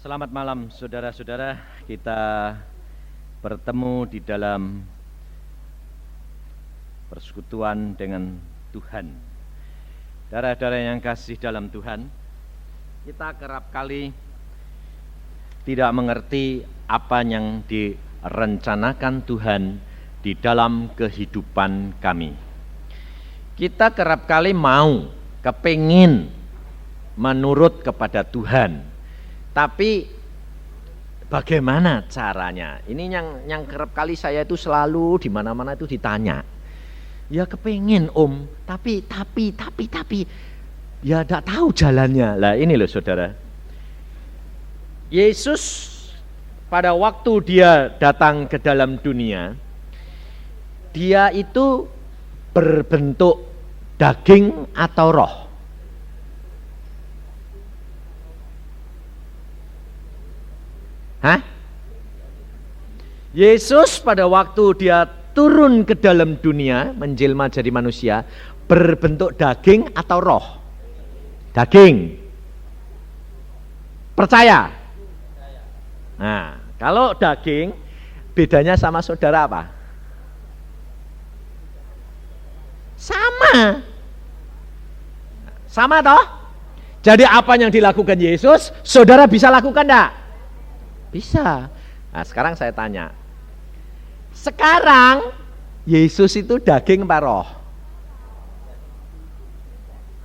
Selamat malam saudara-saudara, kita bertemu di dalam persekutuan dengan Tuhan. Saudara-saudara yang kasih dalam Tuhan, kita kerap kali tidak mengerti apa yang direncanakan Tuhan di dalam kehidupan kami. Kita kerap kali kepingin menurut kepada Tuhan. Tapi bagaimana caranya? Ini yang kerap kali saya itu selalu di mana-mana itu ditanya. Ya kepingin tapi ya tidak tahu jalannya. Lah ini loh saudara. Yesus pada waktu dia datang ke dalam dunia, dia itu berbentuk daging atau roh? Yesus pada waktu dia turun ke dalam dunia, menjelma jadi manusia, berbentuk daging atau roh? Daging. Percaya? Nah, kalau daging, bedanya sama saudara apa? Sama toh? Jadi apa yang dilakukan Yesus, saudara bisa lakukan enggak? Bisa. Nah sekarang saya tanya, sekarang Yesus itu daging apa roh?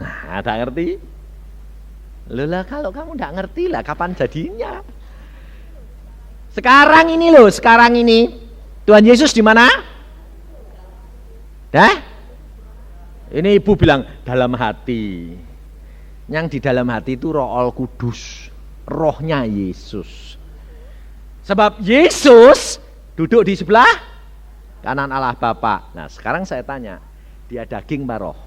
Nah, tak ngerti? Loh kalau kamu tidak ngerti lah kapan jadinya? Sekarang ini Tuhan Yesus di mana? Ini ibu bilang dalam hati. Yang di dalam hati itu Roh Al Kudus, rohnya Yesus. Sebab Yesus duduk di sebelah kanan Allah Bapa. Nah sekarang saya tanya, dia daging apa roh?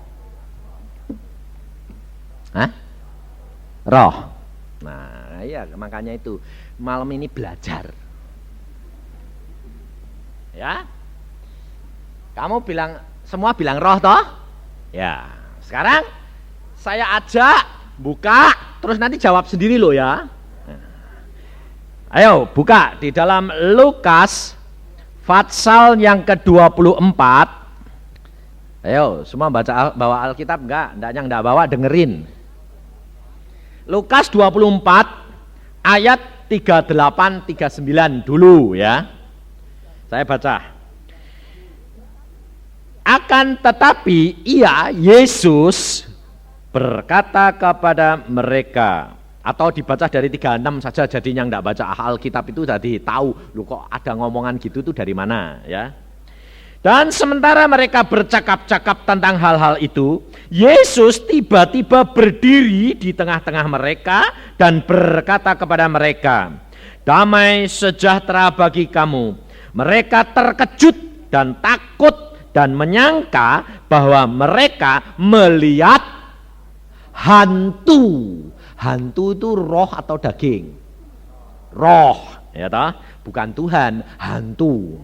Roh. Nah iya, makanya itu malam ini belajar. Ya, kamu semua bilang roh toh? Ya, sekarang saya ajak buka, terus nanti jawab sendiri loh ya. Ayo buka di dalam Lukas pasal yang ke-24. Ayo semua bawa Alkitab enggak? Yang enggak bawa dengerin. Lukas 24 ayat 38-39 dulu ya. Saya baca. Akan tetapi Yesus berkata kepada mereka, atau dibaca dari 36 saja, jadi yang enggak baca Alkitab itu jadi tahu lu kok ada ngomongan gitu tuh dari mana ya. Dan sementara mereka bercakap-cakap tentang hal-hal itu, Yesus tiba-tiba berdiri di tengah-tengah mereka dan berkata kepada mereka, damai sejahtera bagi kamu. Mereka terkejut dan takut dan menyangka bahwa mereka melihat hantu. Hantu itu roh atau daging? Roh, ya toh? Bukan Tuhan, hantu.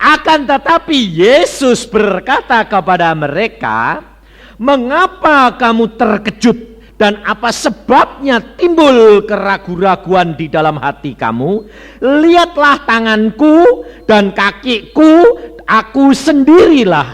Akan tetapi Yesus berkata kepada mereka, mengapa kamu terkejut dan apa sebabnya timbul keraguan-raguan di dalam hati kamu? Lihatlah tanganku dan kakiku, aku sendirilah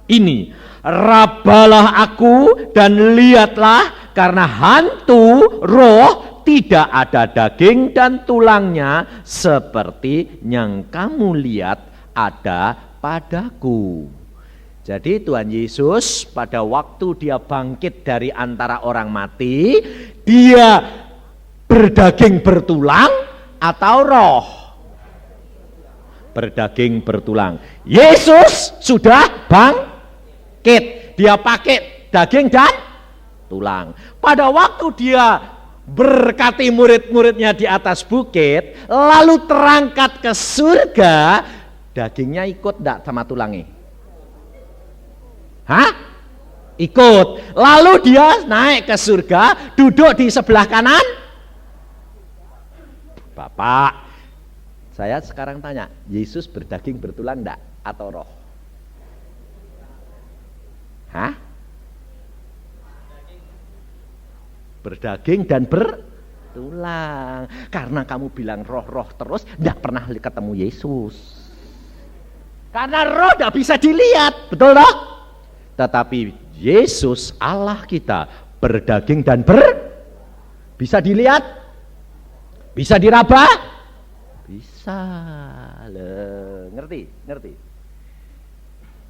ini. Rabalah aku dan lihatlah, karena hantu roh tidak ada daging dan tulangnya seperti yang kamu lihat ada padaku. Jadi Tuhan Yesus pada waktu dia bangkit dari antara orang mati, dia berdaging bertulang atau roh? Berdaging bertulang. Yesus sudah bangkit, dia pakai daging dan tulang. Pada waktu dia berkati murid-muridnya di atas bukit, lalu terangkat ke surga, dagingnya ikut enggak sama tulangnya? Ikut. Lalu dia naik ke surga, duduk di sebelah kanan Bapak. Saya sekarang tanya, Yesus berdaging bertulang enggak atau roh? berdaging dan bertulang. tulang. Karena kamu bilang roh-roh terus, tidak pernah ketemu Yesus. Karena roh tidak bisa dilihat, betul toh? Tetapi Yesus Allah kita berdaging dan bisa dilihat, bisa diraba, bisa. Ngerti?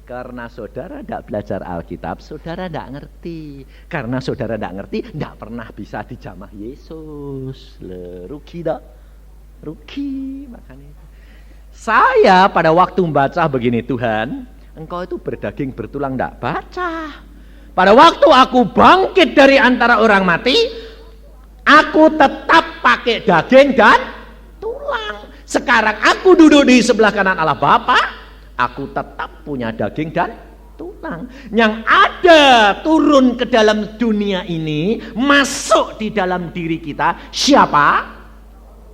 Karena saudara tidak belajar Alkitab, saudara tidak ngerti. Karena saudara tidak ngerti, tidak pernah bisa dijamah Yesus. Rugi tak? Rugi makanya. Saya pada waktu membaca begini, Tuhan, Engkau itu berdaging bertulang, tidak baca. Pada waktu aku bangkit dari antara orang mati, aku tetap pakai daging dan tulang. Sekarang aku duduk di sebelah kanan Allah Bapa, aku tetap punya daging dan tulang. Yang ada turun ke dalam dunia ini, masuk di dalam diri kita, siapa?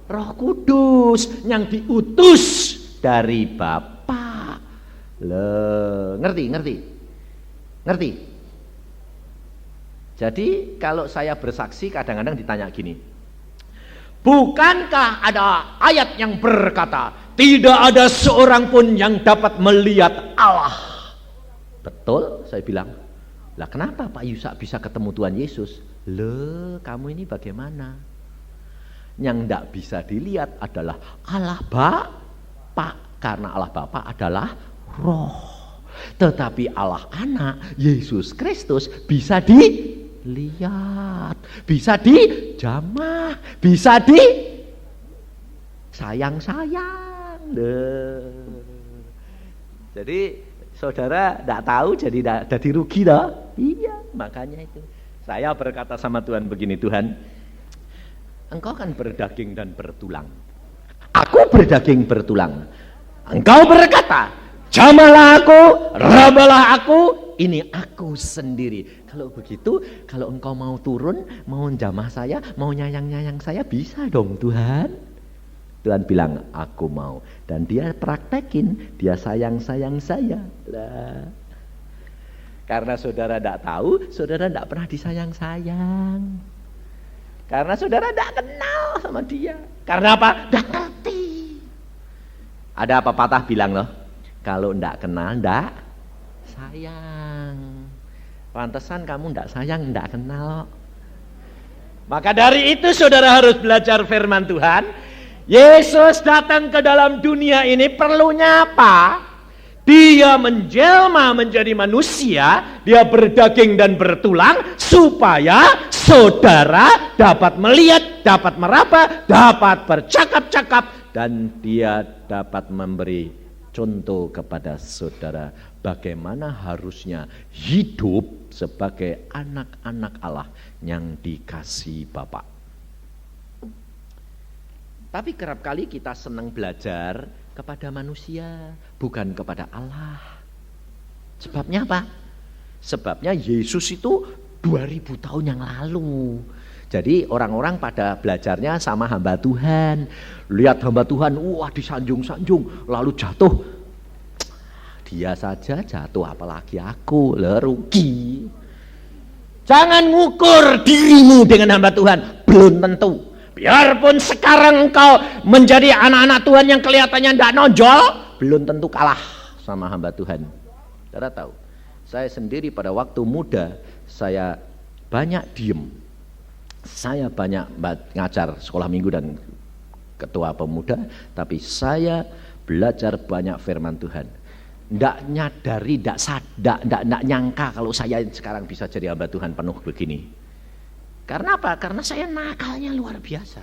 Roh Kudus yang diutus dari Bapa. Ngerti? Jadi kalau saya bersaksi kadang-kadang ditanya gini, bukankah ada ayat yang berkata, tidak ada seorang pun yang dapat melihat Allah? Betul, saya bilang. Lah kenapa Pak Yusak bisa ketemu Tuhan Yesus? Kamu ini bagaimana? Yang tidak bisa dilihat adalah Allah Bapa, karena Allah Bapa adalah roh. Tetapi Allah Anak, Yesus Kristus bisa dilihat, bisa dijamah, bisa sayang. Jadi saudara tidak tahu, jadi rugi dah. Iya, makanya itu saya berkata sama Tuhan begini, Tuhan, Engkau kan berdaging dan bertulang, aku berdaging bertulang. Engkau berkata, jamahlah aku, rabalah aku, ini aku sendiri. Kalau begitu, kalau Engkau mau turun, mau jamah saya, mau nyayang saya, bisa dong Tuhan. Tuhan bilang, aku mau. Dan dia praktekin, dia sayang saya. Lah. Karena saudara tidak tahu, saudara tidak pernah disayang-sayang. Karena saudara tidak kenal sama dia. Karena apa? Tidak ngerti. Ada apa patah bilang loh, kalau tidak kenal, tidak sayang. Pantesan kamu tidak sayang, tidak kenal. Maka dari itu saudara harus belajar firman Tuhan. Yesus datang ke dalam dunia ini perlunya apa? Dia menjelma menjadi manusia, dia berdaging dan bertulang supaya saudara dapat melihat, dapat meraba, dapat bercakap-cakap, dan dia dapat memberi contoh kepada saudara bagaimana harusnya hidup sebagai anak-anak Allah yang dikasihi Bapa. Tapi kerap kali kita senang belajar kepada manusia, bukan kepada Allah. Sebabnya apa? Sebabnya Yesus itu 2000 tahun yang lalu. Jadi orang-orang pada belajarnya sama hamba Tuhan. Lihat hamba Tuhan, wah disanjung-sanjung, lalu jatuh. Dia saja jatuh, apalagi aku, rugi. Jangan ngukur dirimu dengan hamba Tuhan, belum tentu. Biarpun sekarang engkau menjadi anak-anak Tuhan yang kelihatannya tidak nonjol, belum tentu kalah sama hamba Tuhan. Saudara tahu, saya sendiri pada waktu muda, saya banyak diem. Saya banyak ngajar sekolah minggu dan ketua pemuda, tapi saya belajar banyak firman Tuhan. Tidak nyadari, tidak nyangka kalau saya sekarang bisa jadi hamba Tuhan penuh begini. Karena apa? Karena saya nakalnya luar biasa.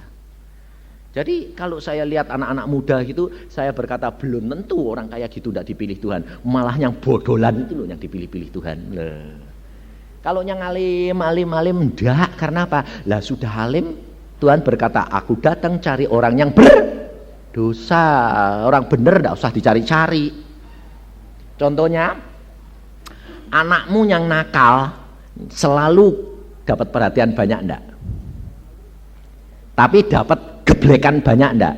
Jadi kalau saya lihat anak-anak muda gitu, saya berkata belum tentu orang kayak gitu tidak dipilih Tuhan. Malah yang bodolan itu loh yang dipilih-pilih Tuhan. Kalau yang alim enggak. Karena apa? Lah sudah alim, Tuhan berkata, aku datang cari orang yang berdosa. Orang benar tidak usah dicari-cari. Contohnya, anakmu yang nakal selalu dapat perhatian banyak enggak? Tapi dapat geblekan banyak enggak?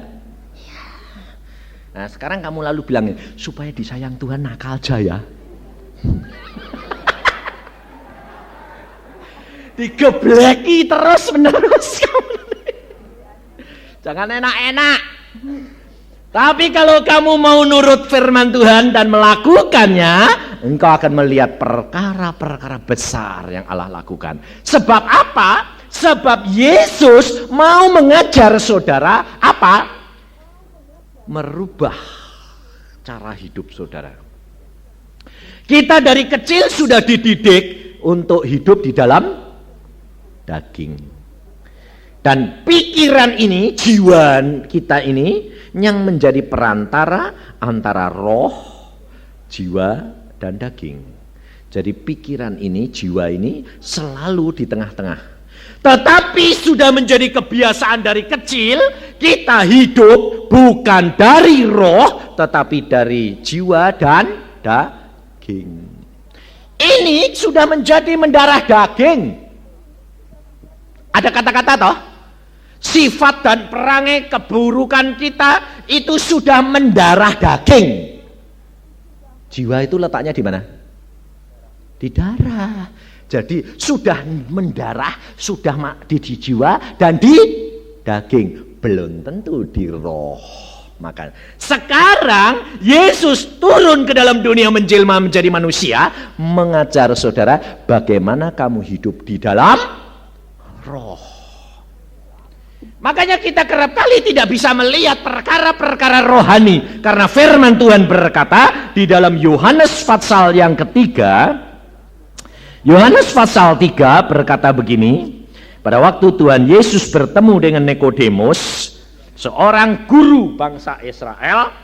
Nah sekarang kamu lalu bilang, supaya disayang Tuhan nakal aja ya. Digebleki terus menerus. Jangan enak-enak. Tapi kalau kamu mau nurut firman Tuhan dan melakukannya, engkau akan melihat perkara-perkara besar yang Allah lakukan. Sebab apa? Sebab Yesus mau mengajar saudara apa? Merubah cara hidup saudara. Kita dari kecil sudah dididik untuk hidup di dalam daging. Dan pikiran ini, jiwa kita ini yang menjadi perantara antara roh, jiwa, dan daging. Jadi pikiran ini, jiwa ini selalu di tengah-tengah. Tetapi sudah menjadi kebiasaan dari kecil, kita hidup bukan dari roh, tetapi dari jiwa dan daging. Ini sudah menjadi mendarah daging. Ada kata-kata toh? Sifat dan perangai keburukan kita itu sudah mendarah daging. Jiwa itu letaknya di mana? Di darah. Jadi sudah mendarah, sudah di jiwa dan di daging. Belum tentu di roh. Maka sekarang Yesus turun ke dalam dunia menjelma menjadi manusia, mengajar saudara bagaimana kamu hidup di dalam roh. Makanya kita kerap kali tidak bisa melihat perkara-perkara rohani, karena firman Tuhan berkata di dalam Yohanes pasal yang ketiga, Yohanes pasal 3 berkata begini, pada waktu Tuhan Yesus bertemu dengan Nikodemus, seorang guru bangsa Israel,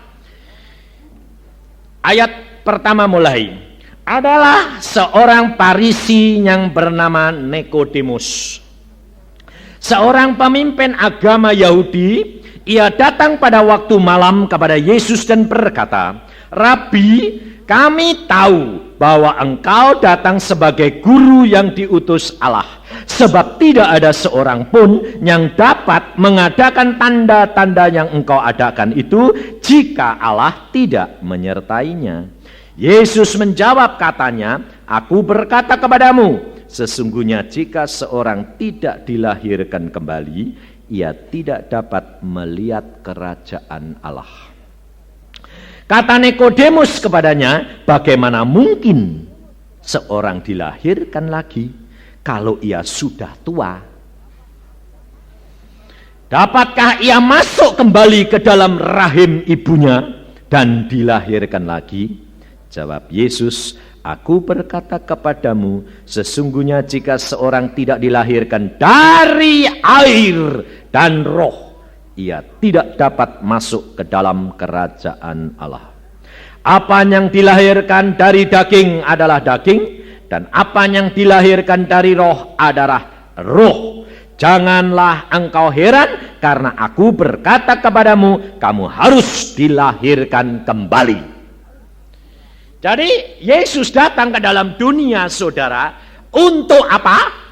ayat pertama mulai, adalah seorang Farisi yang bernama Nikodemus, seorang pemimpin agama Yahudi. Ia datang pada waktu malam kepada Yesus dan berkata, Rabi, kami tahu bahwa engkau datang sebagai guru yang diutus Allah, sebab tidak ada seorang pun yang dapat mengadakan tanda-tanda yang engkau adakan itu jika Allah tidak menyertainya. Yesus menjawab katanya, aku berkata kepadamu, sesungguhnya jika seorang tidak dilahirkan kembali, ia tidak dapat melihat kerajaan Allah. Kata Nikodemus kepadanya, bagaimana mungkin seorang dilahirkan lagi kalau ia sudah tua? Dapatkah ia masuk kembali ke dalam rahim ibunya dan dilahirkan lagi? Jawab Yesus, aku berkata kepadamu, sesungguhnya jika seorang tidak dilahirkan dari air dan roh, ia tidak dapat masuk ke dalam kerajaan Allah. Apa yang dilahirkan dari daging adalah daging, dan apa yang dilahirkan dari roh adalah roh. Janganlah engkau heran, karena aku berkata kepadamu, kamu harus dilahirkan kembali. Jadi Yesus datang ke dalam dunia saudara untuk apa?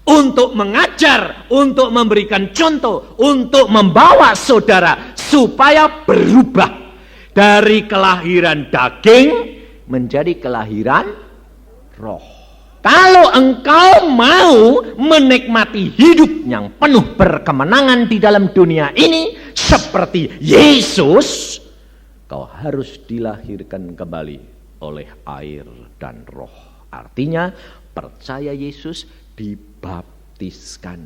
Untuk mengajar, untuk memberikan contoh, untuk membawa saudara supaya berubah dari kelahiran daging menjadi kelahiran roh. Kalau engkau mau menikmati hidup yang penuh berkemenangan di dalam dunia ini seperti Yesus, kau harus dilahirkan kembali oleh air dan roh. Artinya percaya Yesus, dibaptiskan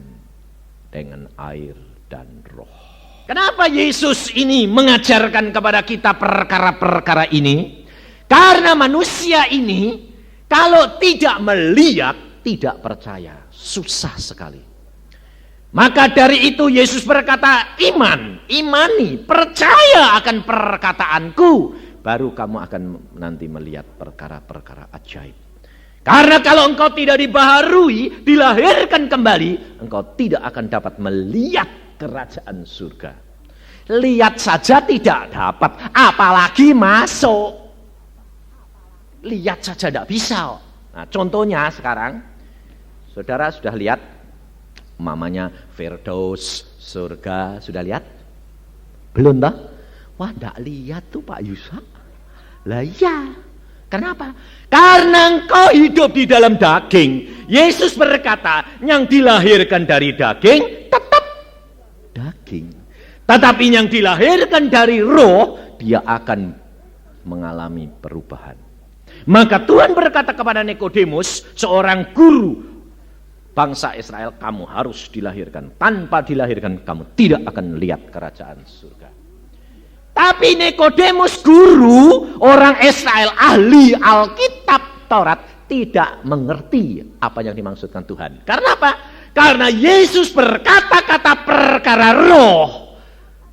dengan air dan roh. Kenapa Yesus ini mengajarkan kepada kita perkara-perkara ini? Karena manusia ini kalau tidak melihat, tidak percaya. Susah sekali. Maka dari itu Yesus berkata, imani, percaya akan perkataanku, baru kamu akan nanti melihat perkara-perkara ajaib. Karena kalau engkau tidak dibaharui, dilahirkan kembali, engkau tidak akan dapat melihat kerajaan surga. Lihat saja tidak dapat, apalagi masuk. Lihat saja tidak bisa. Nah, contohnya sekarang, saudara sudah lihat mamanya Firdaus surga, sudah lihat? Belum toh? Wah, enggak lihat tuh Pak Yusa. Lah iya. Kenapa? Karena engkau hidup di dalam daging. Yesus berkata, yang dilahirkan dari daging tetap daging. Tetapi yang dilahirkan dari roh, dia akan mengalami perubahan. Maka Tuhan berkata kepada Nikodemus, seorang guru bangsa Israel, kamu harus dilahirkan. Tanpa dilahirkan kamu tidak akan lihat kerajaan surga. Tapi Nikodemus, guru orang Israel, ahli Alkitab Taurat, tidak mengerti apa yang dimaksudkan Tuhan. Karena apa? Karena Yesus berkata-kata perkara roh.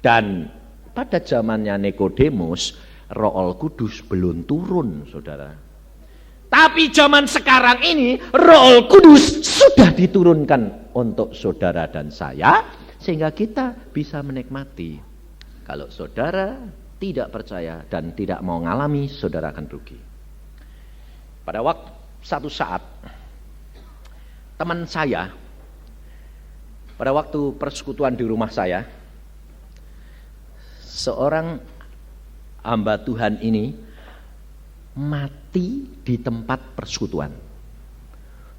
Dan pada zamannya Nikodemus, Roh Kudus belum turun, saudara. Tapi zaman sekarang ini Roh Kudus sudah diturunkan untuk saudara dan saya, sehingga kita bisa menikmati. Kalau saudara tidak percaya dan tidak mau ngalami, saudara akan rugi. Pada satu saat, teman saya, pada waktu persekutuan di rumah saya, seorang hamba Tuhan ini mati di tempat persekutuan.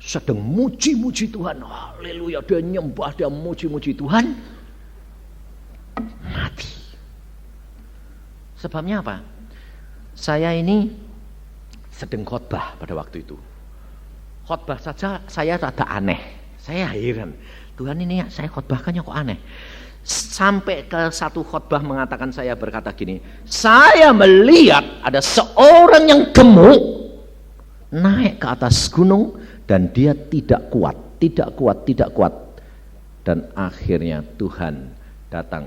Sedang muji-muji Tuhan. Haleluya, dia nyembah, dia muji-muji Tuhan. Mati. Sebabnya apa? Saya ini sedang khotbah pada waktu itu. Khotbah saja saya rada aneh. Saya heran. Tuhan, ini saya khotbahkannya kok aneh. Sampai ke satu khotbah mengatakan, saya berkata gini, saya melihat ada seorang yang gemuk naik ke atas gunung dan dia tidak kuat. Dan akhirnya Tuhan datang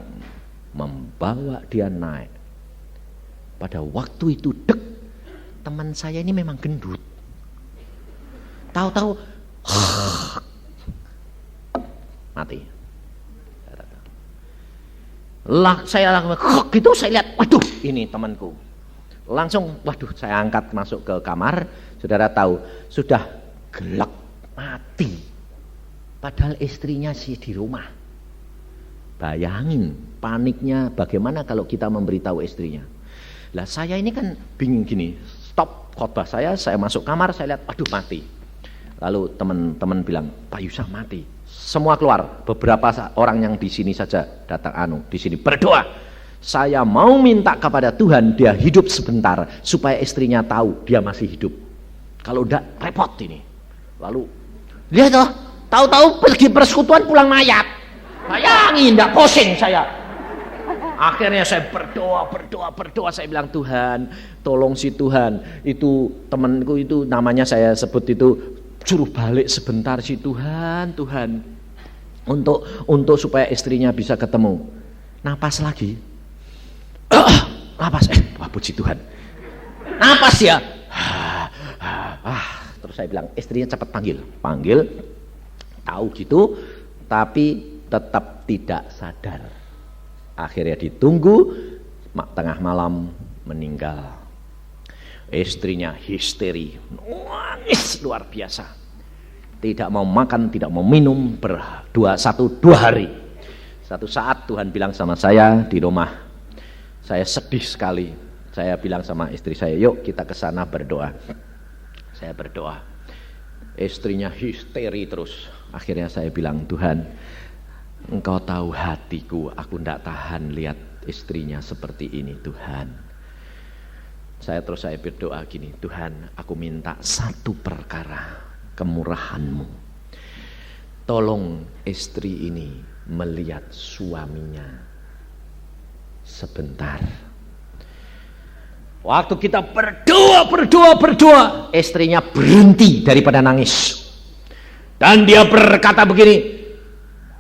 membawa dia naik. Pada waktu itu teman saya ini memang gendut. Tahu-tahu mati. Saya langsung gitu, saya lihat, waduh, ini temanku. Langsung, waduh, saya angkat masuk ke kamar. Saudara tahu, sudah gelap, mati. Padahal istrinya sih di rumah. Bayangin paniknya bagaimana kalau kita memberitahu istrinya. Lah saya ini kan bingung gini, stop khotbah saya masuk kamar, saya lihat, aduh, mati. Lalu teman-teman bilang, Pak Yusah mati. Semua keluar, beberapa orang yang di sini saja datang di sini berdoa. Saya mau minta kepada Tuhan dia hidup sebentar supaya istrinya tahu dia masih hidup. Kalau enggak repot ini. Lalu lihat toh, tahu-tahu pergi persekutuan pulang mayat. Bayangin, enggak pusing saya. Akhirnya saya berdoa, saya bilang, Tuhan, tolong si Tuhan. Itu temanku itu namanya saya sebut itu, suruh balik sebentar si Tuhan. Untuk supaya istrinya bisa ketemu. Napas lagi. Napas, wah puji Tuhan. Napas ya. Terus saya bilang, istrinya cepat panggil. Tahu gitu, tapi tetap tidak sadar. Akhirnya ditunggu, tengah malam meninggal. Istrinya histeri, nangis luar biasa. Tidak mau makan, tidak mau minum dua hari. Satu saat Tuhan bilang sama saya di rumah, saya sedih sekali. Saya bilang sama istri saya, yuk kita ke sana berdoa. Saya berdoa. Istrinya histeri terus. Akhirnya saya bilang, Tuhan, Engkau tahu hatiku, aku tidak tahan lihat istrinya seperti ini, Tuhan. Saya berdoa gini, Tuhan, aku minta satu perkara, kemurahan-Mu. Tolong istri ini melihat suaminya sebentar. Waktu kita berdoa, istrinya berhenti daripada nangis. Dan dia berkata begini,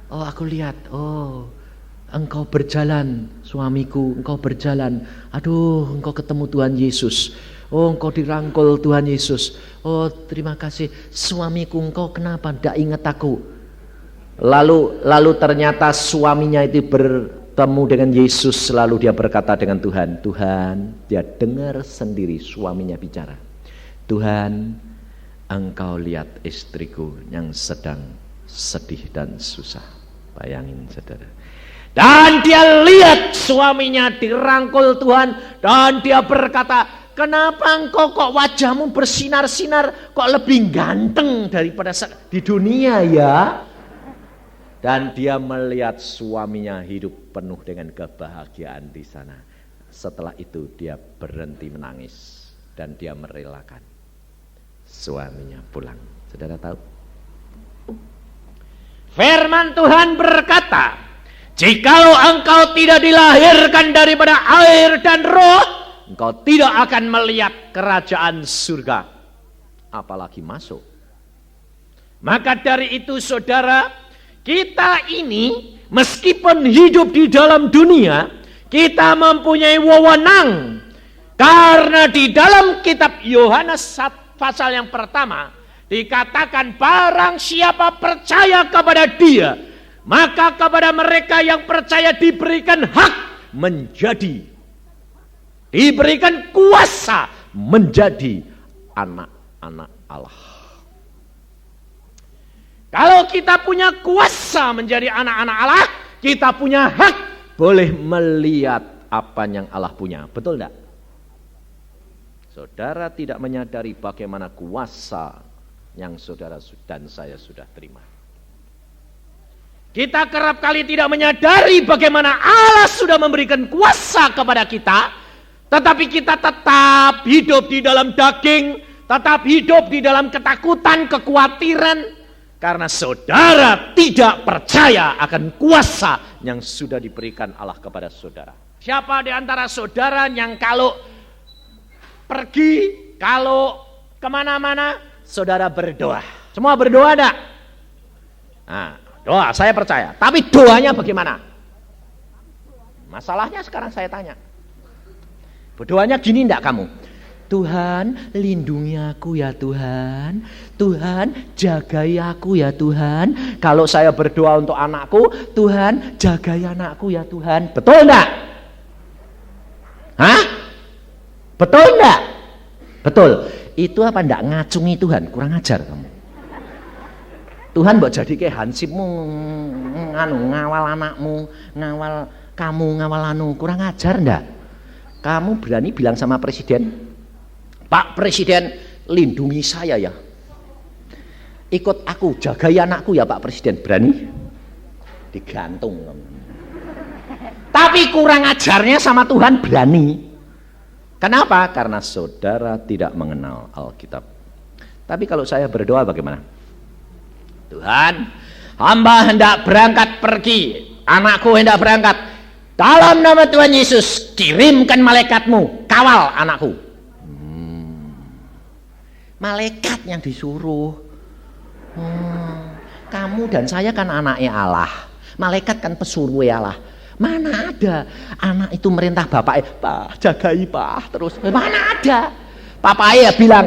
oh aku lihat, oh engkau berjalan suamiku, engkau berjalan, aduh engkau ketemu Tuhan Yesus. Oh engkau dirangkul Tuhan Yesus. Oh terima kasih suamiku, engkau kenapa tidak ingat aku? Lalu ternyata suaminya itu bertemu dengan Yesus. Lalu dia berkata dengan Tuhan, dia dengar sendiri suaminya bicara. Tuhan, engkau lihat istriku yang sedang sedih dan susah. Bayangin saudara. Dan dia lihat suaminya dirangkul Tuhan. Dan dia berkata, kenapa engkau kok wajahmu bersinar-sinar, kok lebih ganteng daripada di dunia ya? Dan dia melihat suaminya hidup penuh dengan kebahagiaan di sana. Setelah itu dia berhenti menangis dan dia merelakan suaminya pulang. Saudara tahu? Firman Tuhan berkata, jikalau engkau tidak dilahirkan daripada air dan roh, engkau tidak akan melihat kerajaan surga, apalagi masuk. Maka dari itu saudara, kita ini meskipun hidup di dalam dunia, kita mempunyai wewenang. Karena di dalam kitab Yohanes pasal yang pertama, dikatakan barang siapa percaya kepada dia, maka kepada mereka yang percaya diberikan hak menjadi, diberikan kuasa menjadi anak-anak Allah. Kalau kita punya kuasa menjadi anak-anak Allah, kita punya hak boleh melihat apa yang Allah punya. Betul enggak? Saudara tidak menyadari bagaimana kuasa yang saudara dan saya sudah terima. Kita kerap kali tidak menyadari bagaimana Allah sudah memberikan kuasa kepada kita, tetapi kita tetap hidup di dalam daging, tetap hidup di dalam ketakutan, kekhawatiran, karena saudara tidak percaya akan kuasa yang sudah diberikan Allah kepada saudara. Siapa di antara saudara yang kalau pergi, kalau kemana-mana, saudara berdoa? Semua berdoa enggak? Nah, doa saya percaya. Tapi doanya bagaimana? Masalahnya sekarang saya tanya. Berdoanya gini enggak kamu? Tuhan, lindungi aku ya Tuhan. Tuhan, jagai aku ya Tuhan. Kalau saya berdoa untuk anakku, Tuhan, jagai anakku ya Tuhan. Betul enggak? Hah? Betul enggak? Betul. Itu apa enggak ngacungi Tuhan? Kurang ajar kamu. Tuhan mbok jadike hansipmu ngawal anakmu, ngawal kamu, ngawal anu. Kurang ajar enggak? Kamu berani bilang sama presiden, Pak Presiden, lindungi saya ya. Ikut aku, jagai anakku ya Pak Presiden. Berani? Digantung. Tapi kurang ajarnya sama Tuhan berani. Kenapa? Karena saudara tidak mengenal Alkitab. Tapi kalau saya berdoa bagaimana? Tuhan, hamba hendak berangkat pergi. Anakku hendak berangkat. Dalam nama Tuhan Yesus, kirimkan malaikatmu, kawal anakku. Malaikat yang disuruh. Kamu dan saya kan anaknya Allah. Malaikat kan pesuruh Allah. Mana ada anak itu merintah bapaknya, Pak jagai Pak terus. Mana ada? Bapaknya bilang,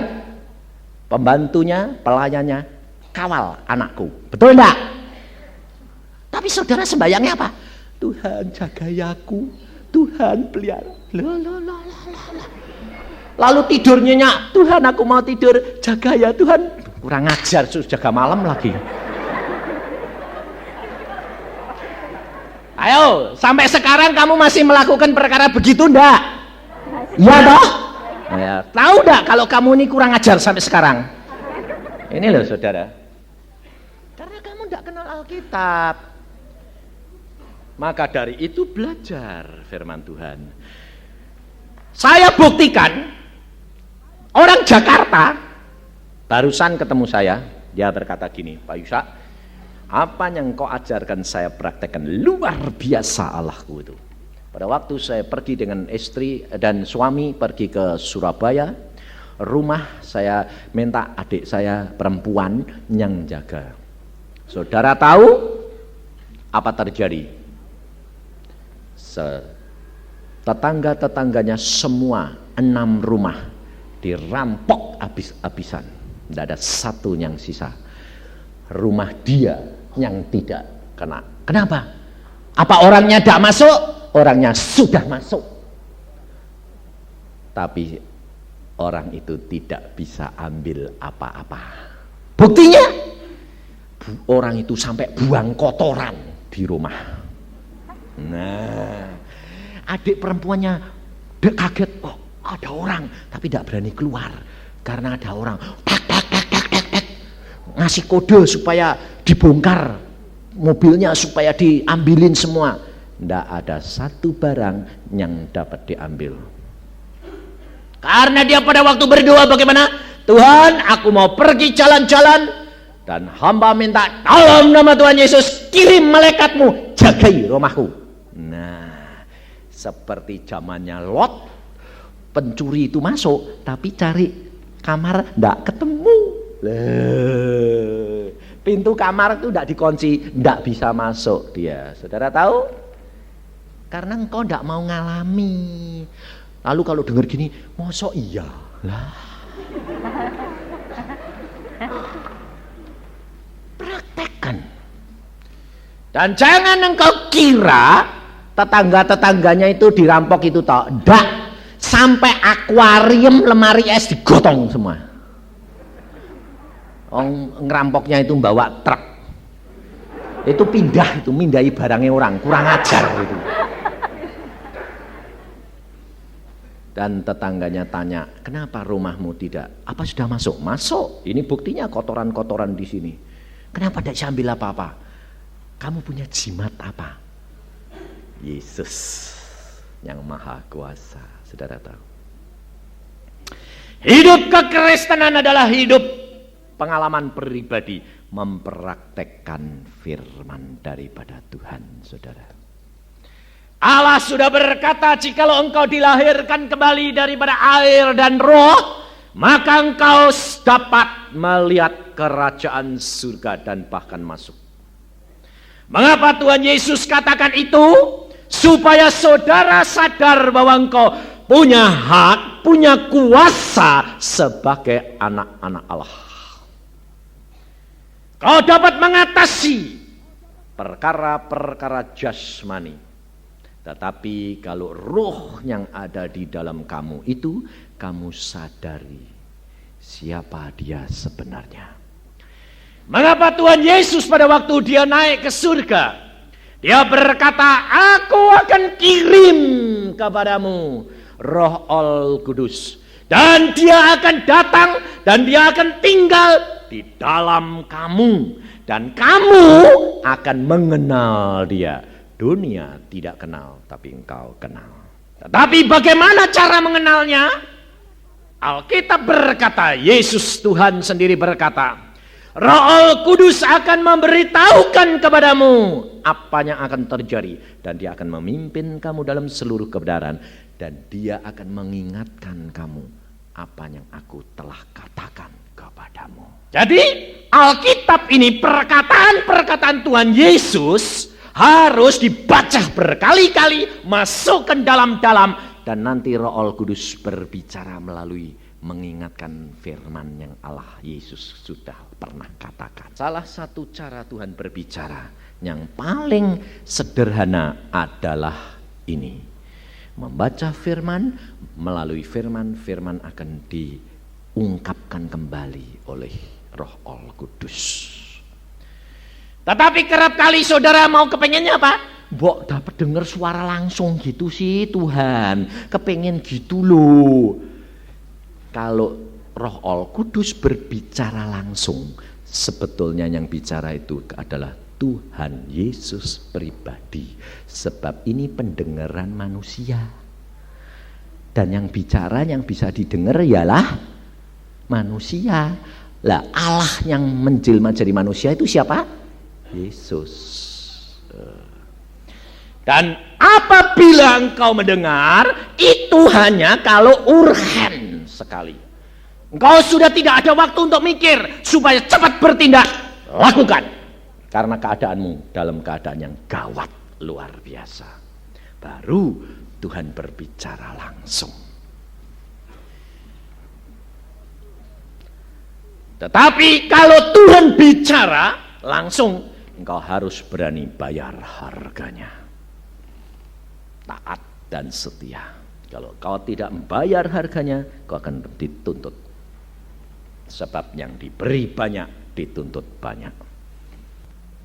pembantunya, pelayannya, kawal anakku. Betul enggak? Tapi saudara sembayangnya apa? Tuhan jagai aku, Tuhan pelihara. Loh. Lalu tidurnya, Tuhan aku mau tidur, jaga ya Tuhan. Kurang ajar, sus jaga malam lagi. Ayo, sampai sekarang kamu masih melakukan perkara begitu enggak? Iya toh? Ya, tahu enggak kalau kamu ini kurang ajar sampai sekarang? Ini loh saudara. Karena kamu enggak kenal Alkitab. Maka dari itu belajar firman Tuhan. Saya buktikan. Orang Jakarta barusan ketemu saya, dia berkata gini, Pak Yusak, apa yang kau ajarkan saya praktekkan luar biasa Allahku itu. Pada waktu saya pergi dengan istri dan suami pergi ke Surabaya, rumah saya minta adik saya perempuan yang jaga. Saudara tahu apa terjadi? Tetangga-tetangganya semua 6 rumah dirampok habis-habisan. Tidak ada satu yang sisa. Rumah dia yang tidak kena. Kenapa? Apa orangnya tidak masuk? Orangnya sudah masuk. Tapi orang itu tidak bisa ambil apa-apa. Buktinya, orang itu sampai buang kotoran di rumah. Nah, adik perempuannya kaget, oh ada orang, tapi tidak berani keluar karena ada orang ngasih kode supaya dibongkar mobilnya supaya diambilin semua. Tidak ada satu barang yang dapat diambil. Karena dia pada waktu berdoa bagaimana? Tuhan, aku mau pergi jalan-jalan, dan hamba minta dalam nama Tuhan Yesus, kirim malaikatmu, jagai rumahku. Nah, seperti zamannya Lot, pencuri itu masuk, tapi cari kamar tidak ketemu. Pintu kamar itu tidak dikunci, tidak bisa masuk dia. Saudara tahu? Karena engkau tidak mau ngalami. Lalu kalau dengar gini, mosok iya lah. Praktekkan. Dan jangan engkau kira tetangga-tetangganya itu dirampok itu toh. Tidak. Sampai akuarium, lemari es digotong semua. Ngerampoknya itu bawa truk, itu mindahi barangnya orang, kurang ajar itu. Dan tetangganya tanya, kenapa rumahmu tidak? Apa sudah masuk? Masuk. Ini buktinya kotoran-kotoran di sini. Kenapa tidak sambil apa-apa? Kamu punya jimat apa? Yesus yang maha kuasa. Saudara tahu, hidup kekristenan adalah hidup pengalaman pribadi, mempraktekkan firman daripada Tuhan, saudara. Allah sudah berkata, jikalau engkau dilahirkan kembali daripada air dan roh, maka engkau dapat melihat kerajaan surga dan bahkan masuk. Mengapa Tuhan Yesus katakan itu? Supaya saudara sadar bahwa engkau punya hak, punya kuasa sebagai anak-anak Allah. Kau dapat mengatasi perkara-perkara jasmani. Tetapi kalau roh yang ada di dalam kamu itu, kamu sadari siapa dia sebenarnya. Mengapa Tuhan Yesus pada waktu dia naik ke surga, dia berkata, aku akan kirim kepadamu Roh Al-Kudus. Dan dia akan datang dan dia akan tinggal di dalam kamu, dan kamu akan mengenal dia. Dunia tidak kenal, tapi engkau kenal. Tetapi bagaimana cara mengenalnya? Alkitab berkata, Yesus Tuhan sendiri berkata, Roh Al-Kudus akan memberitahukan kepadamu apa yang akan terjadi, dan dia akan memimpin kamu dalam seluruh kebenaran, dan dia akan mengingatkan kamu apa yang aku telah katakan kepadamu. Jadi Alkitab ini, perkataan-perkataan Tuhan Yesus harus dibaca berkali-kali, masuk ke dalam-dalam, dan nanti Roh Al-Kudus berbicara melalui mengingatkan firman yang Allah Yesus sudah pernah katakan. Salah satu cara Tuhan berbicara yang paling sederhana adalah ini. Membaca firman, melalui firman, firman akan diungkapkan kembali oleh Roh Al-Kudus. Tetapi kerap kali saudara mau kepengennya apa? Mbok dapat dengar suara langsung gitu sih Tuhan, kepengen gitu loh. Kalau Roh Al-Kudus berbicara langsung, sebetulnya yang bicara itu adalah Tuhan Yesus pribadi. Sebab ini pendengaran manusia. Dan yang bicara, yang bisa didengar ialah manusia. Lah Allah yang menjelma jadi manusia itu siapa? Yesus. Dan apabila engkau mendengar, itu hanya kalau urgen sekali. Engkau sudah tidak ada waktu untuk mikir, supaya cepat bertindak, lakukan. Karena keadaanmu dalam keadaan yang gawat luar biasa. Baru Tuhan berbicara langsung. Tetapi kalau Tuhan bicara langsung, engkau harus berani bayar harganya. Taat dan setia. Kalau kau tidak membayar harganya, kau akan dituntut. Sebab yang diberi banyak, dituntut banyak.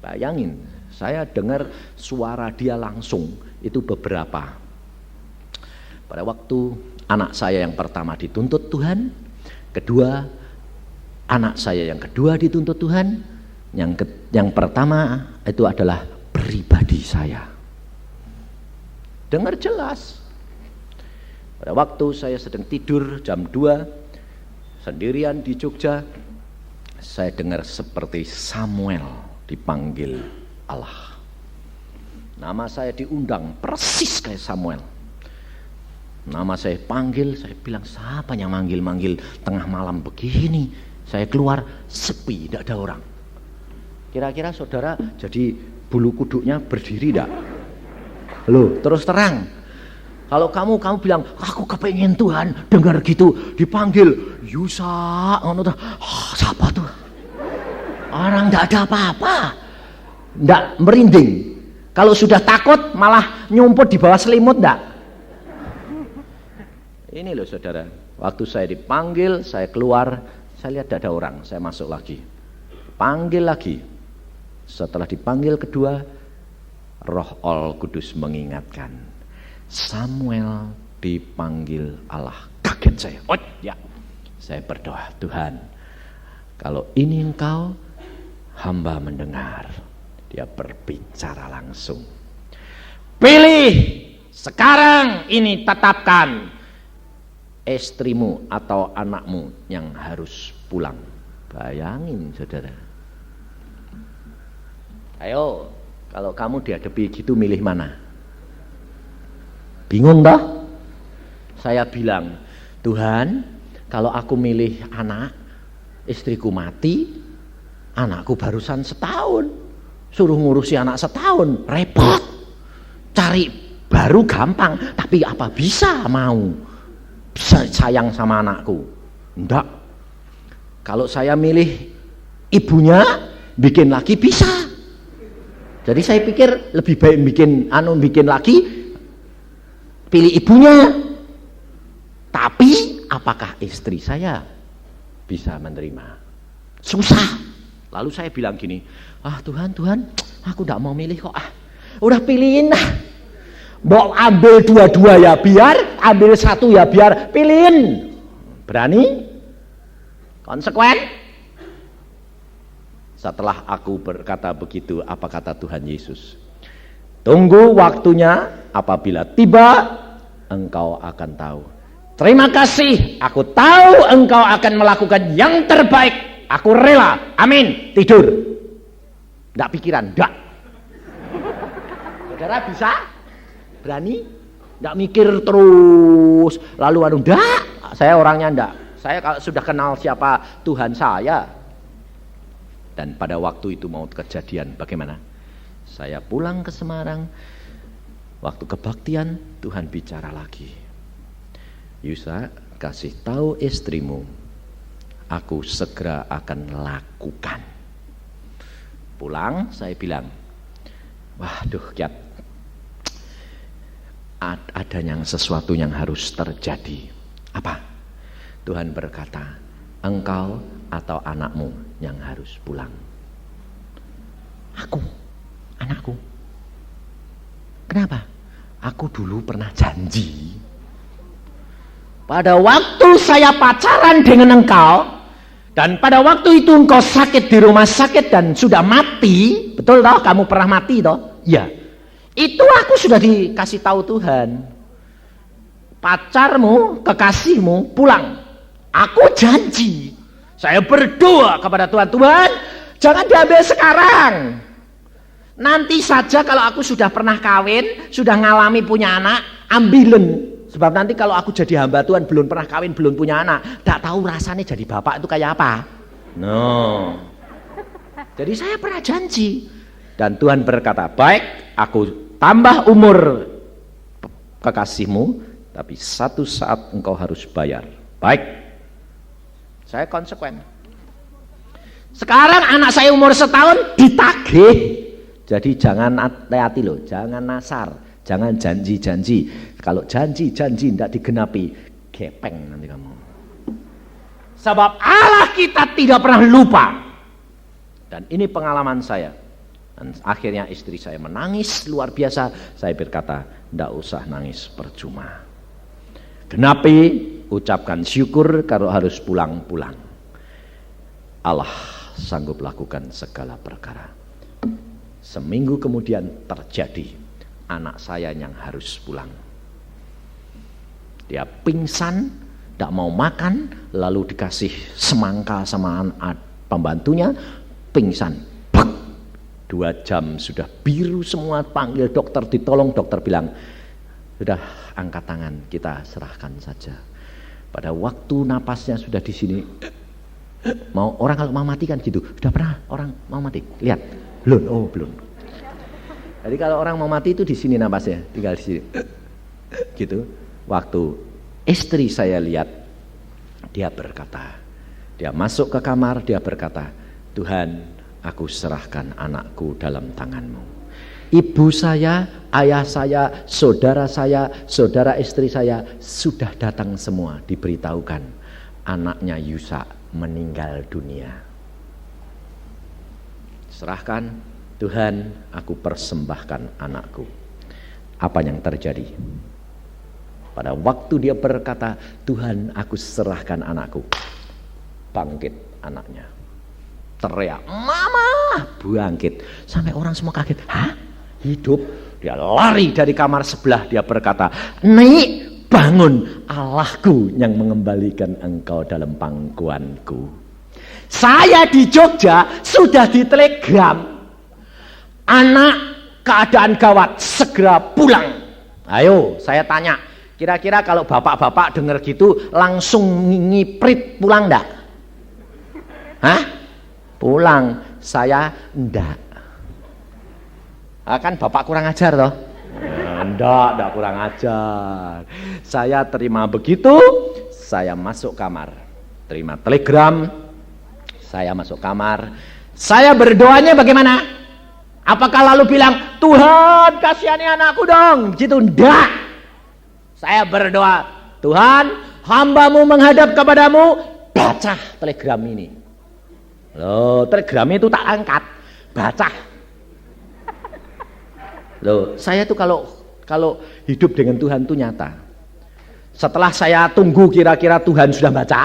Bayangin, saya dengar suara dia langsung, itu beberapa. Pada waktu anak saya yang pertama dituntut Tuhan, kedua, anak saya yang kedua dituntut Tuhan, Yang pertama itu adalah pribadi saya. Dengar jelas. Pada waktu saya sedang tidur jam 2 sendirian di Jogja, saya dengar seperti Samuel dipanggil Allah. Nama saya diundang persis kayak Samuel. Nama saya panggil, saya bilang siapa yang manggil-manggil tengah malam begini. Saya keluar, sepi, tidak ada orang. Kira-kira saudara jadi bulu kuduknya berdiri tidak? Loh, terus terang. Kalau kamu bilang, aku kepengen Tuhan, dengar gitu, dipanggil, Yusa, siapa tuh? Orang tidak ada apa-apa, tidak merinding. Kalau sudah takut, malah nyumput di bawah selimut, tidak? Ini loh saudara, waktu saya dipanggil, saya keluar, saya lihat tidak ada orang, saya masuk lagi. Panggil lagi. Setelah dipanggil kedua, Roh Al-Kudus mengingatkan, Samuel dipanggil Allah. Kaget saya. Oh ya, saya berdoa, Tuhan, kalau ini Engkau, hamba mendengar. Dia berbicara langsung. Pilih sekarang ini, tetapkan istrimu atau anakmu yang harus pulang. Bayangin saudara. Ayo, kalau kamu dihadapi gitu milih mana? Bingung toh? Saya bilang, Tuhan, kalau aku milih anak, istriku mati, anakku barusan setahun, suruh ngurusi anak setahun, repot. Cari baru gampang, tapi apa bisa mau sayang sama anakku? Enggak. Kalau saya milih ibunya, bikin lagi bisa. Jadi saya pikir lebih baik bikin lagi, pilih ibunya. Tapi apakah istri saya bisa menerima? Susah. Lalu saya bilang gini, Tuhan, aku tidak mau milih kok. Udah pilihin lah. Mau ambil dua-dua ya biar, ambil satu ya biar, pilihin. Berani? Konsekuen? Setelah aku berkata begitu, apa kata Tuhan Yesus? Tunggu waktunya, apabila tiba, engkau akan tahu. Terima kasih, aku tahu engkau akan melakukan yang terbaik. Aku rela, amin, tidur. Tidak pikiran, tidak. Saudara bisa? Berani? Tidak mikir terus, lalu tidak. Saya orangnya tidak. Saya kalau sudah kenal siapa Tuhan saya. Dan pada waktu itu mau kejadian bagaimana? Saya pulang ke Semarang, waktu kebaktian Tuhan bicara lagi. Yusa, kasih tahu istrimu, aku segera akan lakukan. Pulang saya bilang, waduh Kiat, ada yang sesuatu yang harus terjadi. Apa? Tuhan berkata, engkau atau anakmu yang harus pulang. Aku, anakku. Kenapa? Aku dulu pernah janji. Pada waktu saya pacaran dengan engkau, dan pada waktu itu engkau sakit di rumah sakit dan sudah mati, betul toh? Kamu pernah mati toh? Ya. Itu aku sudah dikasih tahu Tuhan. Pacarmu, kekasihmu pulang. Aku janji. Saya berdoa kepada Tuhan, Tuhan, jangan diambil sekarang. Nanti saja kalau aku sudah pernah kawin, sudah ngalami punya anak, ambilin. Sebab nanti kalau aku jadi hamba Tuhan, belum pernah kawin, belum punya anak, tak tahu rasanya jadi bapak itu kayak apa. No. Jadi saya pernah janji. Dan Tuhan berkata, baik, aku tambah umur kekasihmu, tapi satu saat engkau harus bayar. Baik. Saya konsekuen. Sekarang anak saya umur setahun ditagih. Jadi jangan hati-hati loh, jangan nasar, jangan janji-janji. Kalau janji-janji tidak digenapi, gepeng nanti kamu. Sebab Allah kita tidak pernah lupa. Dan ini pengalaman saya. Dan akhirnya istri saya menangis luar biasa. Saya berkata, tidak usah nangis, percuma. Genapi, ucapkan syukur kalau harus pulang-pulang. Allah sanggup lakukan segala perkara. Seminggu kemudian terjadi, anak saya yang harus pulang. Dia pingsan, tidak mau makan, lalu dikasih semangka sama pembantunya, pingsan. 2 jam sudah biru semua, panggil dokter, ditolong, dokter bilang, sudah angkat tangan, kita serahkan saja. Pada waktu napasnya sudah di sini, mau orang kalau mau mati kan gitu, sudah pernah orang mau mati? Lihat, belum, oh belum. Jadi kalau orang mau mati itu di sini napasnya, tinggal di sini, gitu. Waktu istri saya lihat, dia berkata, dia masuk ke kamar, dia berkata, Tuhan, aku serahkan anakku dalam tangan-Mu. Ibu saya, ayah saya, saudara istri saya sudah datang semua, diberitahukan anaknya Yusa meninggal dunia. Serahkan, Tuhan, aku persembahkan anakku. Apa yang terjadi? Pada waktu dia berkata, Tuhan, aku serahkan anakku, bangkit anaknya. Teriak, mama, bangkit. Sampai orang semua kaget, hah? Hidup? Dia lari dari kamar sebelah, dia berkata, Nek, bangun, Allahku yang mengembalikan engkau dalam pangkuanku. Saya di Jogja sudah ditelegram, anak keadaan gawat, segera pulang. Ayo, saya tanya, kira-kira kalau bapak-bapak dengar gitu langsung ngiprit pulang enggak? Hah? Pulang. Saya enggak. Kan bapak kurang ajar toh? Enggak kurang ajar. Saya terima begitu, saya masuk kamar. Terima telegram, saya masuk kamar. Saya berdoanya bagaimana? Apakah lalu bilang, Tuhan kasihani anakku dong? Gitu, enggak. Saya berdoa, Tuhan, hamba-Mu menghadap kepadamu, baca telegram ini. Loh, telegramnya itu tak angkat, baca. Loh, saya tuh kalau hidup dengan Tuhan itu nyata. Setelah saya tunggu kira-kira Tuhan sudah baca,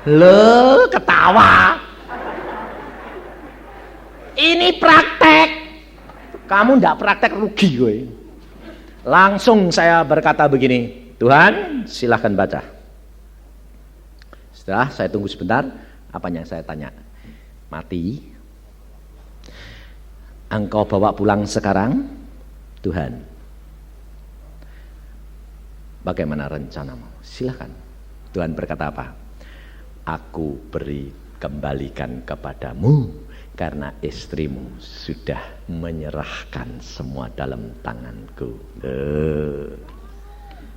loh, ketawa. Ini praktek. Kamu ndak praktek rugi gue. Langsung saya berkata begini, Tuhan silahkan baca. Setelah saya tunggu sebentar, apa yang saya tanya? Mati? Engkau bawa pulang sekarang? Tuhan, bagaimana rencanamu? Silahkan. Tuhan berkata apa? Aku beri kembalikan kepadamu karena istrimu sudah menyerahkan semua dalam tanganku.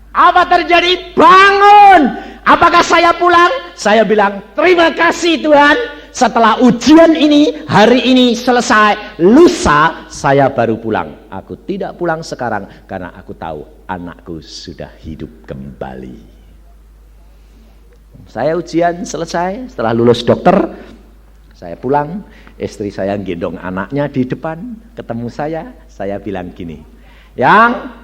Apa terjadi? Bangun. Apakah saya pulang? Saya bilang, terima kasih Tuhan. Setelah ujian ini, hari ini selesai, lusa saya baru pulang. Aku tidak pulang sekarang karena aku tahu anakku sudah hidup kembali. Saya ujian selesai, setelah lulus dokter, saya pulang. Istri saya gendong anaknya di depan, ketemu saya bilang gini, yang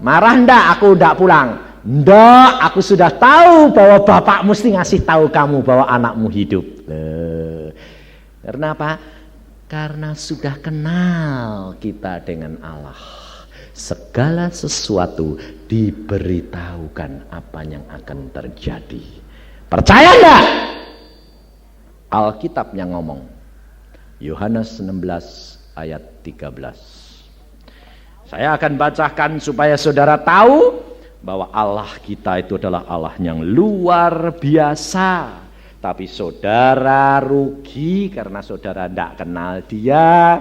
marah ndak aku ndak pulang? Ndak, aku sudah tahu bahwa bapak mesti ngasih tahu kamu bahwa anakmu hidup. Karena apa? Karena sudah kenal kita dengan Allah. Segala sesuatu diberitahukan apa yang akan terjadi. Percaya enggak? Alkitab yang ngomong. Yohanes 16 ayat 13. Saya akan bacakan supaya saudara tahu bahwa Allah kita itu adalah Allah yang luar biasa. Tapi saudara rugi karena saudara tidak kenal dia.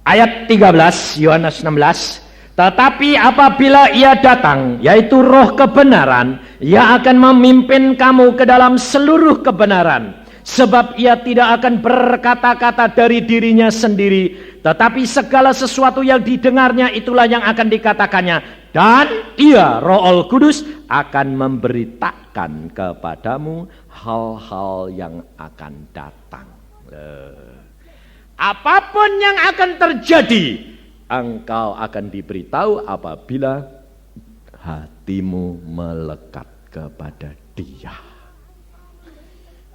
Ayat 13 Yohanes 16. Tetapi apabila ia datang, yaitu roh kebenaran, ia akan memimpin kamu ke dalam seluruh kebenaran. Sebab ia tidak akan berkata-kata dari dirinya sendiri, tetapi segala sesuatu yang didengarnya itulah yang akan dikatakannya. Dan ia, Roh Kudus, akan memberitakan kepadamu hal-hal yang akan datang. Apapun yang akan terjadi, engkau akan diberitahu apabila hatimu melekat kepada Dia.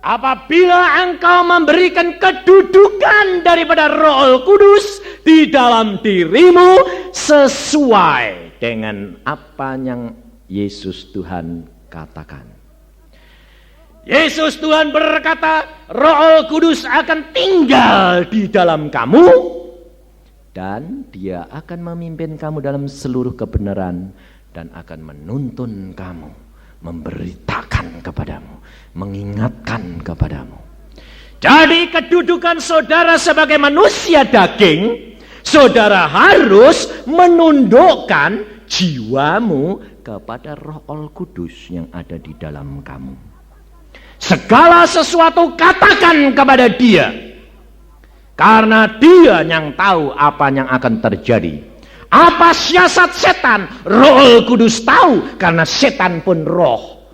Apabila engkau memberikan kedudukan daripada Roh Kudus di dalam dirimu sesuai dengan apa yang Yesus Tuhan katakan. Yesus Tuhan berkata, Roh Kudus akan tinggal di dalam kamu dan Dia akan memimpin kamu dalam seluruh kebenaran dan akan menuntun kamu, memberitakan kepadamu, mengingatkan kepadamu. Jadi kedudukan saudara sebagai manusia daging, saudara harus menundukkan jiwamu kepada Roh Kudus yang ada di dalam kamu. Segala sesuatu katakan kepada Dia, karena Dia yang tahu apa yang akan terjadi. Apa siasat setan, Roh Kudus tahu, karena setan pun roh.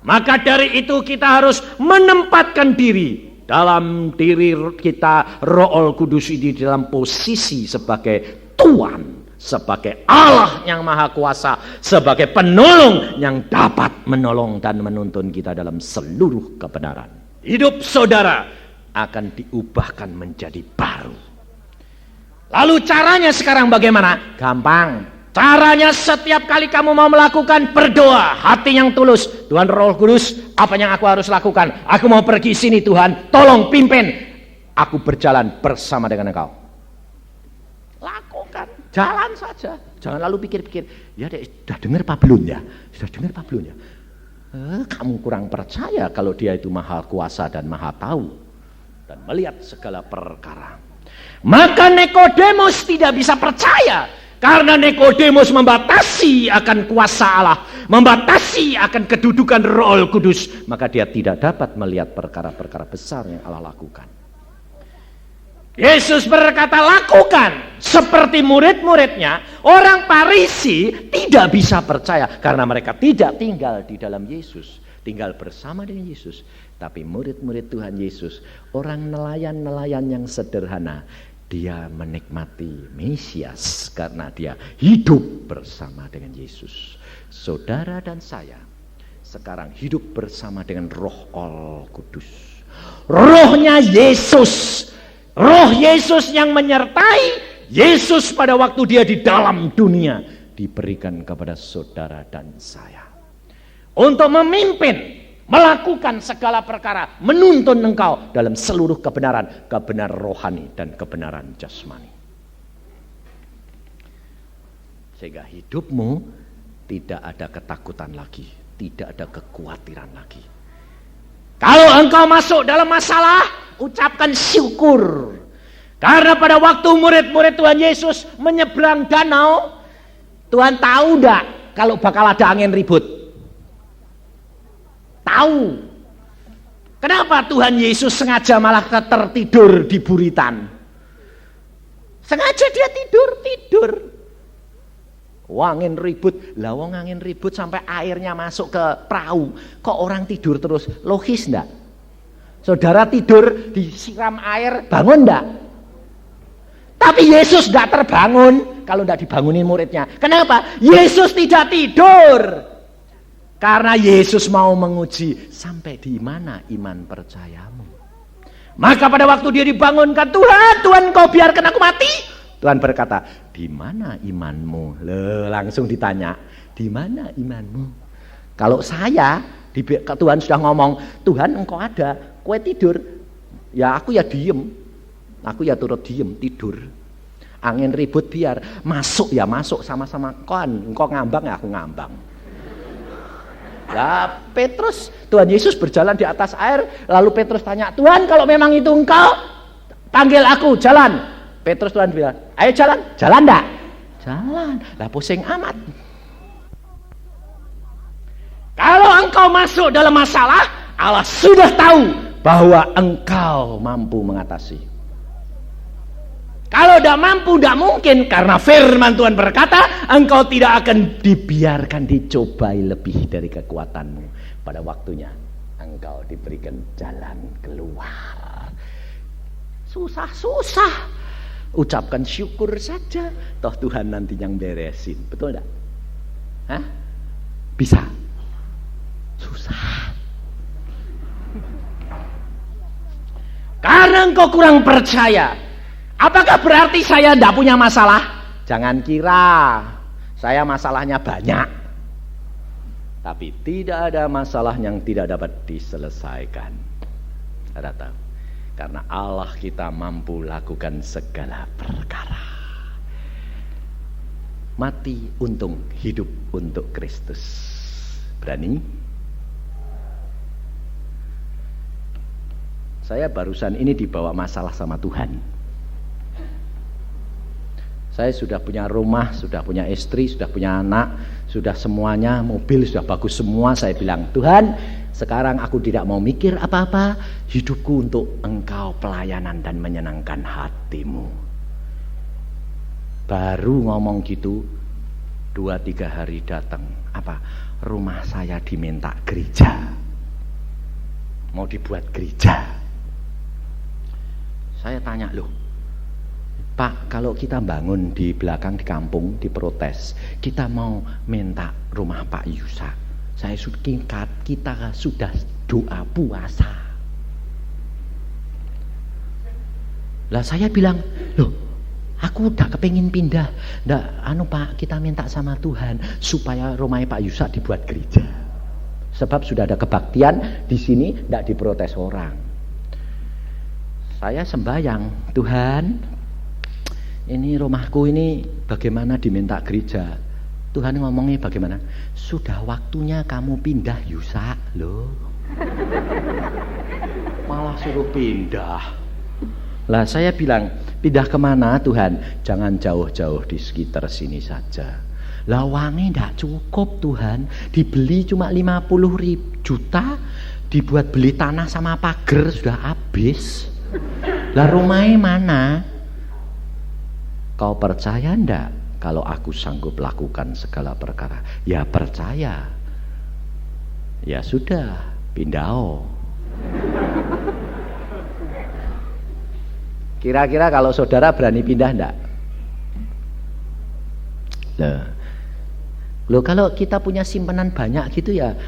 Maka dari itu kita harus menempatkan diri dalam diri kita, Roh Kudus ini dalam posisi sebagai Tuhan, sebagai Allah yang Maha Kuasa, sebagai penolong yang dapat menolong dan menuntun kita dalam seluruh kebenaran. Hidup saudara akan diubahkan menjadi baru. Lalu caranya sekarang bagaimana? Gampang. Caranya setiap kali kamu mau melakukan, berdoa, hati yang tulus. Tuhan Roh Kudus, apa yang aku harus lakukan? Aku mau pergi sini Tuhan, tolong pimpin. Aku berjalan bersama dengan Engkau. Lakukan, jalan saja. Jangan lalu pikir-pikir, ya dek, sudah dengar apa belum ya? Sudah dengar apa belum ya? Kamu kurang percaya kalau Dia itu Maha Kuasa dan Maha Tahu dan melihat segala perkara. Maka Nikodemus tidak bisa percaya, karena Nikodemus membatasi akan kuasa Allah, membatasi akan kedudukan Roh Kudus, maka dia tidak dapat melihat perkara-perkara besar yang Allah lakukan. Yesus berkata, lakukan. Seperti murid-muridnya, orang Farisi tidak bisa percaya karena mereka tidak tinggal di dalam Yesus, tinggal bersama dengan Yesus. Tapi murid-murid Tuhan Yesus, orang nelayan-nelayan yang sederhana, dia menikmati Mesias karena dia hidup bersama dengan Yesus. Saudara dan saya sekarang hidup bersama dengan Roh Kudus. Rohnya Yesus, Roh Yesus yang menyertai Yesus pada waktu Dia di dalam dunia, diberikan kepada saudara dan saya untuk memimpin, melakukan segala perkara, menuntun engkau dalam seluruh kebenaran, kebenaran rohani dan kebenaran jasmani. Sehingga hidupmu tidak ada ketakutan lagi, tidak ada kekhawatiran lagi. Kalau engkau masuk dalam masalah, ucapkan syukur. Karena pada waktu murid-murid Tuhan Yesus menyeberang danau, Tuhan tahu enggak kalau bakal ada angin ribut? Tahu. Kenapa Tuhan Yesus sengaja malah tertidur di buritan? Sengaja dia tidur. Angin ribut, wong angin ribut sampai airnya masuk ke perahu. Kok orang tidur terus? Logis enggak? Saudara tidur disiram air, bangun enggak? Tapi Yesus enggak terbangun kalau enggak dibangunin muridnya. Kenapa? Yesus tidak tidur. Karena Yesus mau menguji sampai di mana iman percayamu. Maka pada waktu dia dibangunkan, Tuhan Kau biarkan aku mati. Tuhan berkata, di mana imanmu? Langsung ditanya, di mana imanmu? Kalau saya, Tuhan sudah ngomong, Tuhan Engkau ada, Kowe tidur, ya aku ya diem, aku ya turut diem, tidur. Angin ribut biar, masuk ya masuk sama-sama, Engkau ngambang ya aku ngambang. Ya Petrus, Tuhan Yesus berjalan di atas air, lalu Petrus tanya, Tuhan kalau memang itu Engkau, panggil aku, jalan. Petrus, Tuhan bilang, ayo jalan, jalan enggak? Jalan, lah pusing amat. Kalau engkau masuk dalam masalah, Allah sudah tahu bahwa engkau mampu mengatasi. Kalau tidak mampu, tidak mungkin, karena firman Tuhan berkata, engkau tidak akan dibiarkan dicobai lebih dari kekuatanmu. Pada waktunya, engkau diberikan jalan keluar. Susah-susah. Ucapkan syukur saja, toh Tuhan nanti yang beresin. Betul tidak? Hah? Bisa? Susah. Karena engkau kurang percaya. Apakah berarti saya tidak punya masalah? Jangan kira saya masalahnya banyak. Tapi tidak ada masalah yang tidak dapat diselesaikan. Ada tahu? Karena Allah kita mampu lakukan segala perkara. Mati untung, hidup untuk Kristus. Berani? Saya barusan ini dibawa masalah sama Tuhan. Saya sudah punya rumah, sudah punya istri, sudah punya anak, sudah semuanya, mobil sudah bagus semua. Saya bilang, Tuhan, sekarang aku tidak mau mikir apa-apa, hidupku untuk Engkau pelayanan dan menyenangkan hatimu. Baru ngomong gitu, 2-3 hari datang, rumah saya diminta gereja, mau dibuat gereja. Saya tanya, loh Pak, kalau kita bangun di belakang di kampung, diprotes, kita mau minta rumah Pak Yusa, saya kita sudah doa puasa. Lah saya bilang, loh aku udah kepengin pindah, Pak, kita minta sama Tuhan supaya rumahnya Pak Yusa dibuat gereja. Sebab sudah ada kebaktian di sini, tidak diprotes orang. Saya sembahyang, Tuhan, ini rumahku ini bagaimana diminta gereja. Tuhan ngomongnya bagaimana? Sudah waktunya kamu pindah Yusa loh. Malah suruh pindah. Lah saya bilang, pindah kemana Tuhan? Jangan jauh-jauh di sekitar sini saja. Lah uangnya tidak cukup Tuhan. Dibeli cuma 50 juta, dibuat beli tanah sama pagar sudah habis. Lah rumahnya mana? Kau percaya ndak kalau aku sanggup lakukan segala perkara? Ya percaya. Ya sudah, pindah. Kira-kira kalau saudara berani pindah ndak? Loh kalau kita punya simpanan banyak gitu ya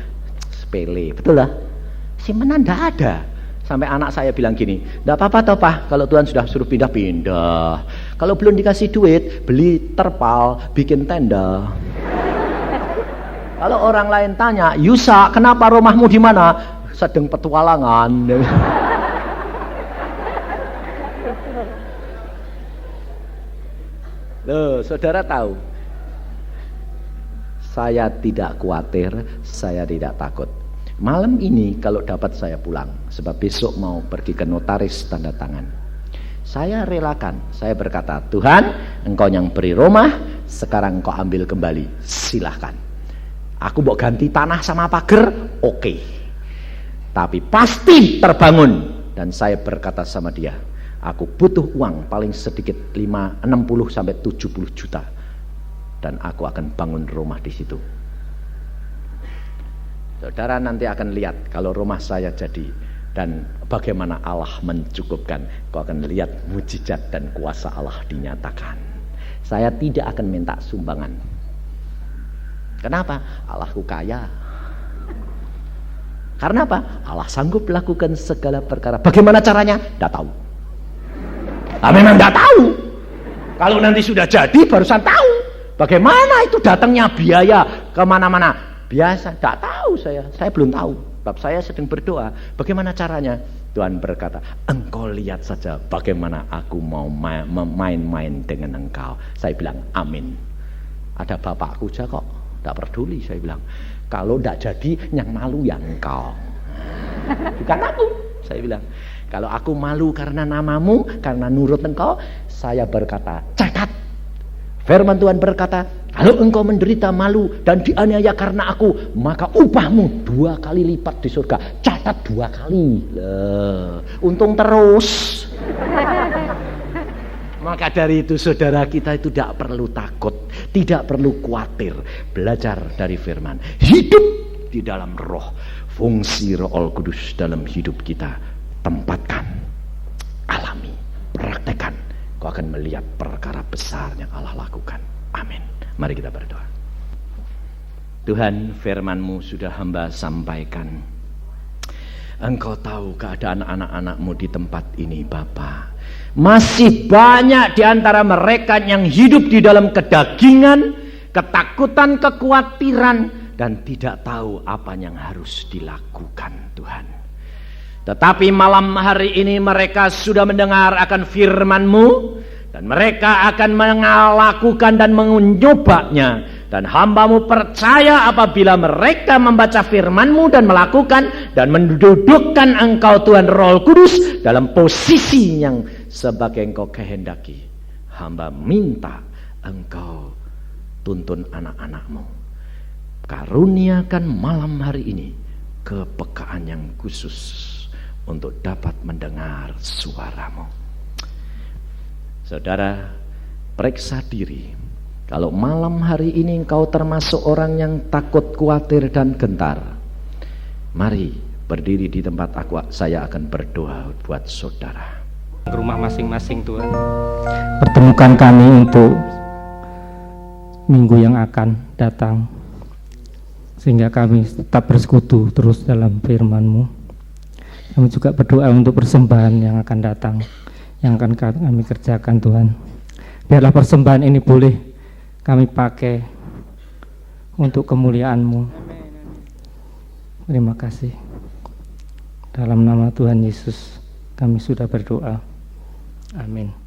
sepele, betul lah. Simpanan ndak ada. Sampai anak saya bilang gini, ndak apa-apa toh Pak, kalau Tuhan sudah suruh pindah-pindah. Kalau belum dikasih duit, beli terpal, bikin tenda. Kalau orang lain tanya, Yusa, kenapa rumahmu di mana? Sedang petualangan. Loh, saudara tahu, saya tidak khawatir, saya tidak takut. Malam ini kalau dapat saya pulang, sebab besok mau pergi ke notaris tanda tangan. Saya relakan, saya berkata, Tuhan, Engkau yang beri rumah, sekarang Engkau ambil kembali, silahkan. Aku mau ganti tanah sama pagar, oke. Tapi pasti terbangun. Dan saya berkata sama dia, aku butuh uang paling sedikit 60 sampai 70 juta. Dan aku akan bangun rumah di situ. Saudara nanti akan lihat kalau rumah saya jadi dan bagaimana Allah mencukupkan. Kau akan lihat mujizat dan kuasa Allah dinyatakan. Saya tidak akan minta sumbangan. Kenapa? Allahku kaya. Karena apa? Allah sanggup lakukan segala perkara. Bagaimana caranya? Tidak tahu. Memang tidak tahu. Kalau nanti sudah jadi barusan tahu. Bagaimana itu datangnya biaya kemana-mana. Biasa, tidak tahu saya belum tahu. Sebab saya sedang berdoa, bagaimana caranya? Tuhan berkata, engkau lihat saja bagaimana aku mau main-main dengan engkau. Saya bilang, amin. Ada bapakku aja kok, tidak peduli. Saya bilang, kalau tidak jadi, yang malu ya engkau. Bukan aku. Saya bilang, kalau aku malu karena namamu, karena nurut engkau, saya berkata, catat. Firman Tuhan berkata, kalau engkau menderita malu dan dianiaya karena aku, maka upahmu 2 kali lipat di surga. Catat 2 kali. Untung terus. Maka dari itu saudara kita itu tidak perlu takut, tidak perlu khawatir. Belajar dari firman. Hidup di dalam roh. Fungsi Roh Kudus dalam hidup kita. Tempatkan. Alami. Praktekkan. Kau akan melihat perkara besar yang Allah lakukan. Amin. Mari kita berdoa. Tuhan, firman-Mu sudah hamba sampaikan. Engkau tahu keadaan anak-anak-Mu di tempat ini, Bapa. Masih banyak di antara mereka yang hidup di dalam kedagingan, ketakutan, kekhawatiran, dan tidak tahu apa yang harus dilakukan, Tuhan. Tetapi malam hari ini mereka sudah mendengar akan firman-Mu, dan mereka akan melakukan dan menyobanya. Dan hamba-Mu percaya apabila mereka membaca firman-Mu dan melakukan dan mendudukkan Engkau Tuhan Roh Kudus dalam posisi yang sebagai Engkau kehendaki. Hamba minta Engkau tuntun anak-anak-Mu. Karuniakan malam hari ini kepekaan yang khusus untuk dapat mendengar suara-Mu. Saudara, periksa diri. Kalau malam hari ini engkau termasuk orang yang takut, khawatir, dan gentar, mari berdiri di tempat saya akan berdoa buat saudara. Ke rumah masing-masing, Tuhan. Pertemukan kami untuk minggu yang akan datang, sehingga kami tetap bersekutu terus dalam firman-Mu. Kami juga berdoa untuk persembahan yang akan datang, yang akan kami kerjakan, Tuhan. Biarlah persembahan ini boleh kami pakai untuk kemuliaan-Mu. Terima kasih. Dalam nama Tuhan Yesus kami sudah berdoa. Amin.